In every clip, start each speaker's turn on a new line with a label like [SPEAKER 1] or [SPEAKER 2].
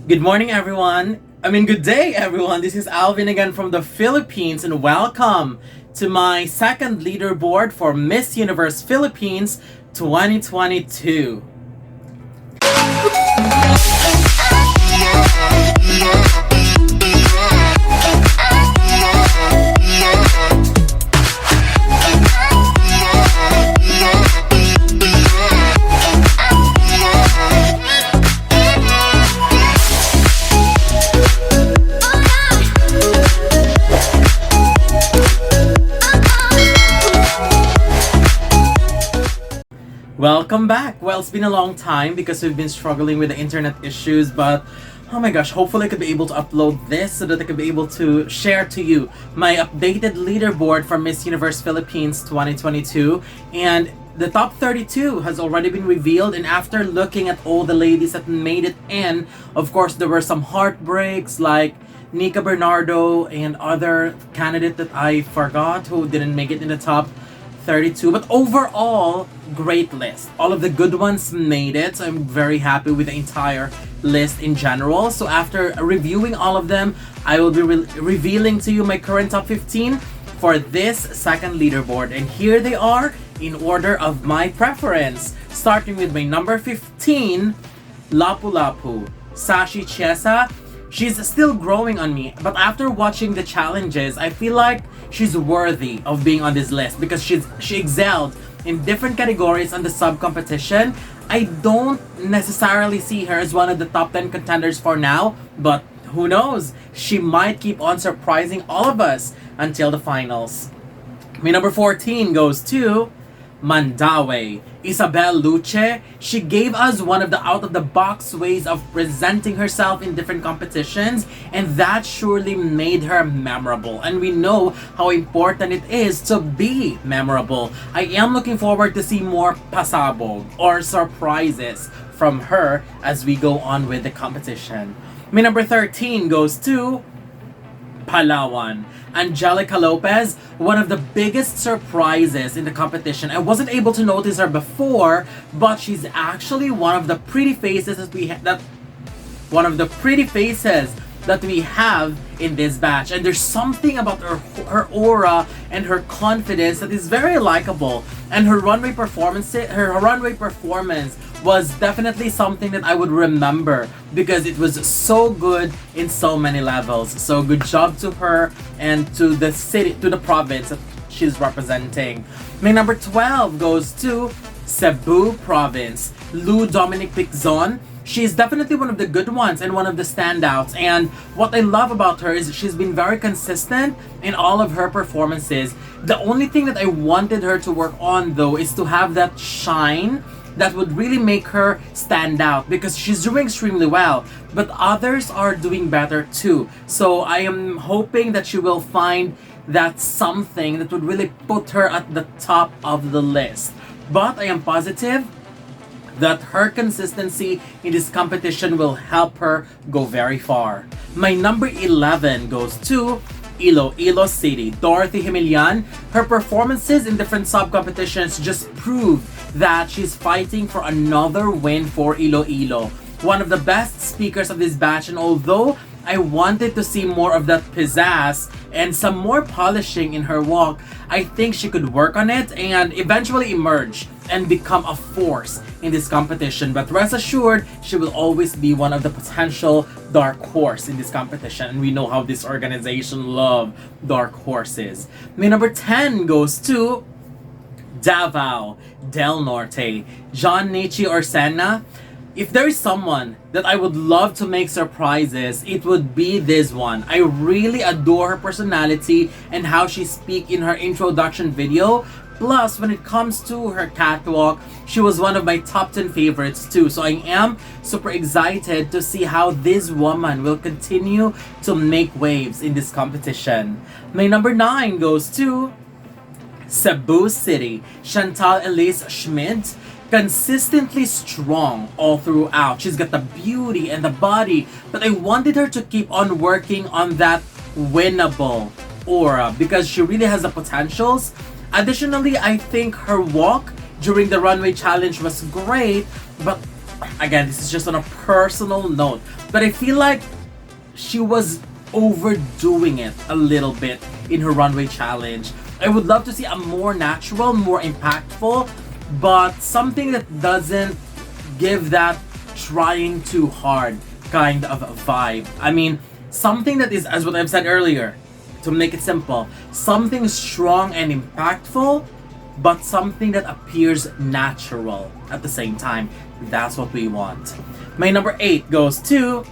[SPEAKER 1] Good morning, everyone. Good day, everyone. This is Alvin again from the Philippines, and welcome to my second leaderboard for Miss Universe Philippines 2022. Welcome back. Well, it's been a long time because we've been struggling with the internet issues, but oh my gosh, hopefully I could be able to upload this so that I could be able to share to you my updated leaderboard for Miss Universe Philippines 2022. And the top 32 has already been revealed, and after looking at all the ladies that made it in, of course there were some heartbreaks like Nika Bernardo and other candidate that I forgot who didn't make it in the top 32, but overall great list. All of the good ones made it, so I'm very happy with the entire list in general. So after reviewing all of them, I will be revealing to you my current top 15 for this second leaderboard, and here they are in order of my preference, starting with my number 15, Lapulapu, Sashi Chiesa. She's still growing on me, but after watching the challenges, I feel like she's worthy of being on this list because she excelled in different categories on the sub competition. I don't necessarily see her as one of the top 10 contenders for now, but who knows? She might keep on surprising all of us until the finals. My number 14 goes to Mandawe, Isabel Luce. She gave us one of the out-of-the-box ways of presenting herself in different competitions, and that surely made her memorable. And we know how important it is to be memorable. I am looking forward to see more pasabog or surprises from her as we go on with the competition. My number 13 goes to Palawan, Angelica Lopez, one of the biggest surprises in the competition. I wasn't able to notice her before, but she's actually one of the pretty faces that we have in this batch. And there's something about her aura and her confidence that is very likable. And her runway performance was definitely something that I would remember because it was so good in so many levels. So good job to her and to the city, to the province that she's representing. My number 12 goes to Cebu Province, Lou Dominic Piczon. She's definitely one of the good ones and one of the standouts. And what I love about her is she's been very consistent in all of her performances. The only thing that I wanted her to work on though is to have that shine that would really make her stand out because she's doing extremely well, but others are doing better too. So I am hoping that she will find that something that would really put her at the top of the list. But I am positive that her consistency in this competition will help her go very far. My number 11 goes to Iloilo City, Dorothy Himilian. Her performances in different sub-competitions just prove that she's fighting for another win for Iloilo. One of the best speakers of this batch, and although I wanted to see more of that pizzazz and some more polishing in her walk, I think she could work on it and eventually emerge and become a force in this competition. But rest assured, she will always be one of the potential dark horse in this competition. And we know how this organization love dark horses. My number 10 goes to Davao del Norte, John Nietzsche Orsena. If there is someone that I would love to make surprises, it would be this one. I really adore her personality and how she speaks in her introduction video. Plus, when it comes to her catwalk, she was one of my top 10 favorites too. So I am super excited to see how this woman will continue to make waves in this competition. My number 9 goes to Cebu City, Chantal Elise Schmidt. Consistently strong all throughout. She's got the beauty and the body, but I wanted her to keep on working on that winnable aura because she really has the potentials. Additionally, I think her walk during the runway challenge was great, but again, this is just on a personal note, but I feel like she was overdoing it a little bit in her runway challenge. I would love to see a more natural, more impactful, but something that doesn't give that trying too hard kind of vibe. I mean, something that is, as what I've said earlier, to make it simple, something strong and impactful, but something that appears natural at the same time. That's what we want. My number 8 goes to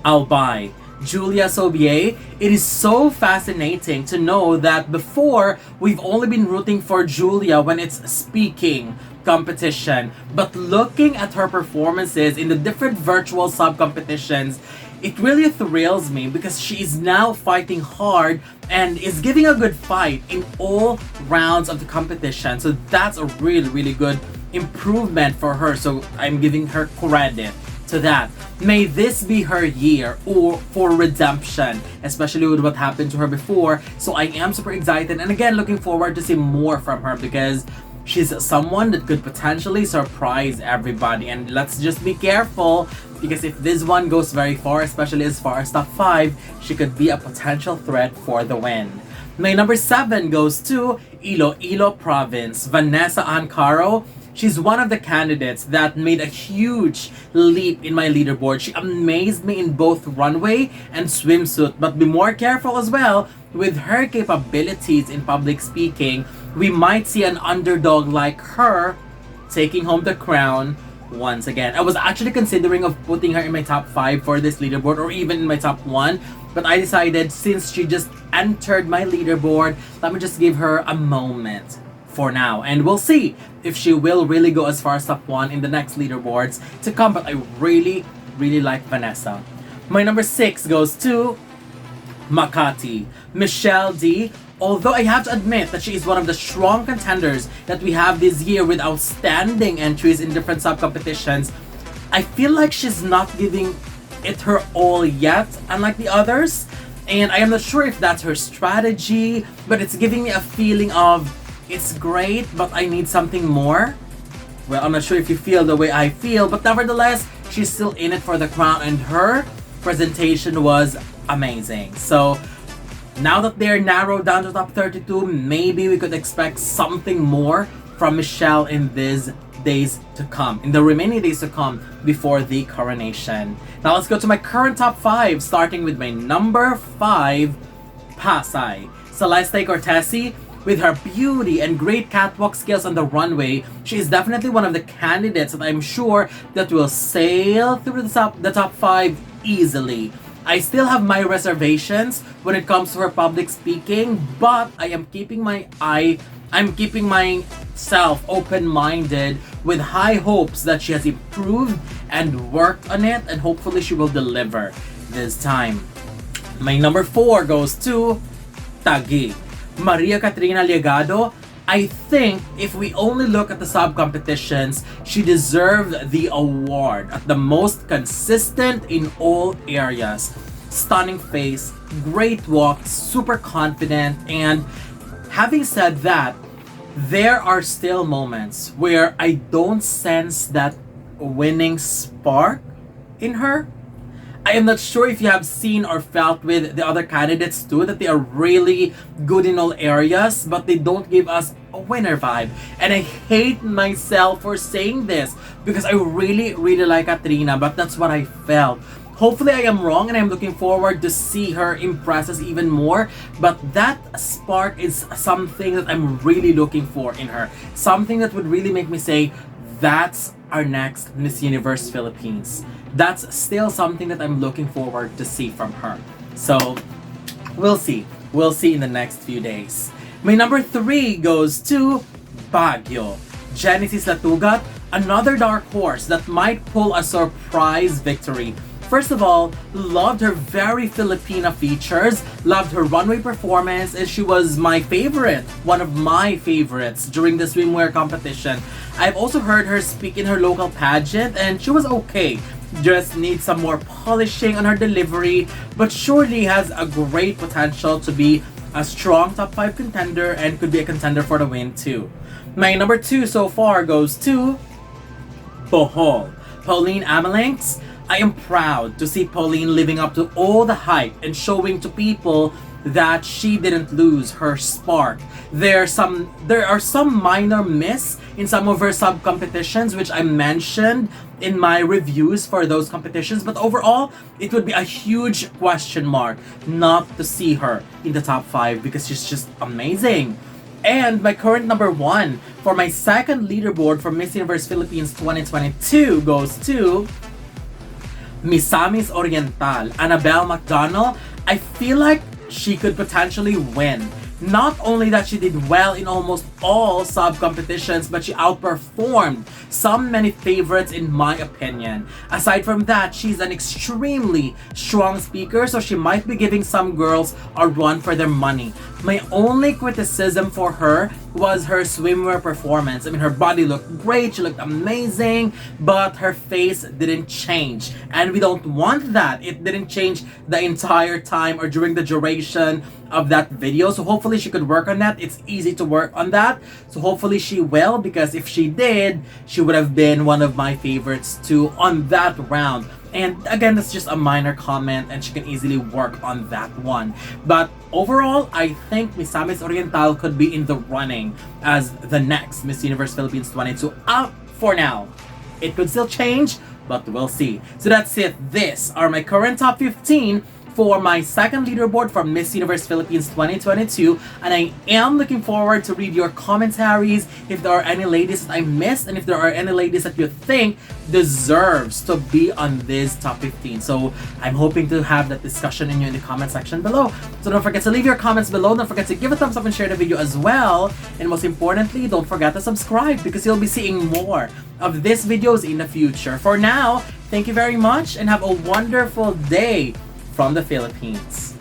[SPEAKER 1] Albay, Julia Sobier. It is so fascinating to know that before, we've only been rooting for Julia when it's speaking competition, but looking at her performances in the different virtual sub-competitions, it really thrills me because she is now fighting hard and is giving a good fight in all rounds of the competition. So that's a really, really good improvement for her. So I'm giving her credit to that. May this be her year or for redemption, especially with what happened to her before. So I am super excited and again looking forward to see more from her because she's someone that could potentially surprise everybody. And let's just be careful because if this one goes very far, especially as far as top 5, she could be a potential threat for the win. My number 7 goes to Iloilo Province, Vanessa Ancaro. She's one of the candidates that made a huge leap in my leaderboard. She amazed me in both runway and swimsuit, but be more careful as well with her capabilities in public speaking. We might see an underdog like her taking home the crown once again. I was actually considering of putting her in my top 5 for this leaderboard or even in my top 1, but I decided since she just entered my leaderboard, let me just give her a moment for now, and we'll see if she will really go as far as top 1 in the next leaderboards to come. But I really, really like Vanessa. My number 6 goes to Makati, Michelle D. Although I have to admit that she is one of the strong contenders that we have this year with outstanding entries in different sub-competitions, I feel like she's not giving it her all yet, unlike the others. And I am not sure if that's her strategy, but it's giving me a feeling of it's great, but I need something more. Well, I'm not sure if you feel the way I feel, but nevertheless, she's still in it for the crown and her presentation was amazing. So now that they're narrowed down to top 32, maybe we could expect something more from Michelle in these days to come, in the remaining days to come before the coronation. Now let's go to my current top 5, starting with my number 5, Pasay, Celeste Cortesi. With her beauty and great catwalk skills on the runway, she is definitely one of the candidates that I'm sure that will sail through the top 5 easily. I still have my reservations when it comes to her public speaking, but I'm keeping myself open-minded with high hopes that she has improved and worked on it, and hopefully she will deliver this time. My number 4 goes to Taguig, Maria Catrina Legado. I think if we only look at the sub-competitions, she deserved the award at the most consistent in all areas. Stunning face, great walk, super confident, and having said that, there are still moments where I don't sense that winning spark in her. I am not sure if you have seen or felt with the other candidates too, that they are really good in all areas, but they don't give us a winner vibe. And I hate myself for saying this because I really, really like Catrina, but that's what I felt. Hopefully I am wrong and I'm looking forward to see her impress us even more, but that spark is something that I'm really looking for in her. Something that would really make me say, that's our next Miss Universe Philippines. That's still something that I'm looking forward to see from her. So, we'll see. We'll see in the next few days. My number 3 goes to Baguio, Genesis Latugat, another dark horse that might pull a surprise victory. First of all, loved her very Filipina features, loved her runway performance, and she was my favorite, one of my favorites during the swimwear competition. I've also heard her speak in her local pageant and she was okay. Just needs some more polishing on her delivery, but surely has a great potential to be a strong top 5 contender and could be a contender for the win too. My number 2 so far goes to Bohol, Pauline Amelinx. I am proud to see Pauline living up to all the hype and showing to people that she didn't lose her spark. There are some minor miss in some of her sub competitions, which I mentioned in my reviews for those competitions, but overall it would be a huge question mark not to see her in the top 5 because she's just amazing. And my current number 1 for my second leaderboard for Miss Universe Philippines 2022 goes to Misamis Oriental, Annabelle McDonald. I feel like she could potentially win. Not only that she did well in almost all sub-competitions, but she outperformed some many favorites in my opinion. Aside from that, she's an extremely strong speaker, so she might be giving some girls a run for their money. My only criticism for her was her swimwear performance. I mean, her body looked great, she looked amazing, but her face didn't change. And we don't want that. It didn't change the entire time or during the duration of that video. So hopefully she could work on that. It's easy to work on that. So hopefully she will, because if she did, she would have been one of my favorites too on that round. And again, that's just a minor comment and she can easily work on that one. But overall, I think Misamis Oriental could be in the running as the next Miss Universe Philippines 22 for now. It could still change, but we'll see. So that's it. These are my current top 15 for my second leaderboard from Miss Universe Philippines 2022, and I am looking forward to read your commentaries if there are any ladies that I missed and if there are any ladies that you think deserves to be on this top 15. So I'm hoping to have that discussion in the comment section below. So don't forget to leave your comments below. Don't forget to give a thumbs up and share the video as well. And most importantly, don't forget to subscribe because you'll be seeing more of these videos in the future. For now, thank you very much and have a wonderful day from the Philippines.